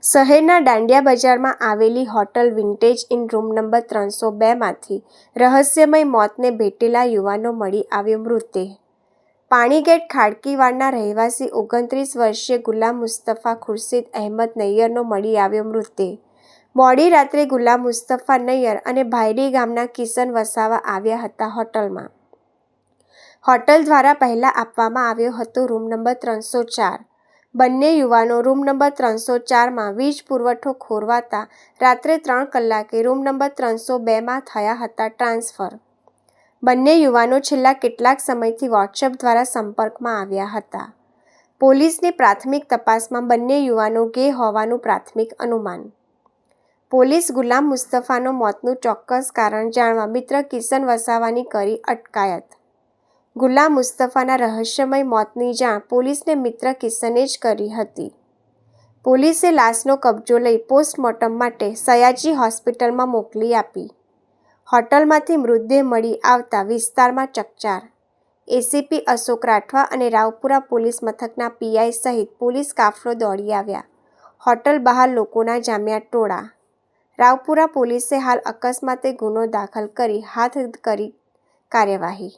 શહેરના દાંડિયા બજારમાં આવેલી hotel Vintage Inn room number 302માંથી રહસ્યમય મોતને ભેટેલા યુવાનો મળી આવ્યો મૃતદેહ। પાણીગેટ ખાડકીવાડના રહેવાસી 29 વર્ષીય ગુલામ મુસ્તફા ખુરશીદ અહેમદ નૈયરનો મળી આવ્યો મૃતદેહ। મોડી રાત્રે ગુલામ મુસ્તફા નૈયર અને ભાયડી ગામના કિશન વસાવા આવ્યા હતા હોટલમાં। હોટલ દ્વારા પહેલા આપવામાં આવ્યો હતો રૂમ નંબર 304। બંને યુવાનો રૂમ નંબર 304માં વીજ પુરવઠો ખોરવાતા રાત્રે 3 કલાકે રૂમ નંબર 302માં થયા હતા ટ્રાન્સફર। બંને યુવાનો છેલ્લા કેટલાક સમયથી વોટ્સએપ દ્વારા સંપર્કમાં આવ્યા હતા। પોલીસની પ્રાથમિક તપાસમાં બંને યુવાનો ગે હોવાનું પ્રાથમિક અનુમાન। પોલીસ ગુલામ મુસ્તફાનો મોતનું ચોક્કસ કારણ જાણવા મિત્ર કિશન વસાવાની કરી અટકાયત। ગુલામ મુસ્તફાના રહસ્યમય મોતની જાણ પોલીસને મિત્ર કિશને જ કરી હતી। પોલીસે લાશનો કબજો લઈ પોસ્ટમોર્ટમ માટે સયાજી હોસ્પિટલમાં મોકલી આપી। હોટલમાંથી મૃતદેહ મળી આવતા વિસ્તારમાં ચકચાર। એસીપી અશોક રાઠવા અને રાવપુરા પોલીસ મથકના પીઆઈ સહિત પોલીસ કાફલો દોડી આવ્યા। હોટલ બહાર લોકોના જામ્યા ટોળા। રાવપુરા પોલીસે હાલ અકસ્માતે ગુનો દાખલ કરી હાથ કરી કાર્યવાહી।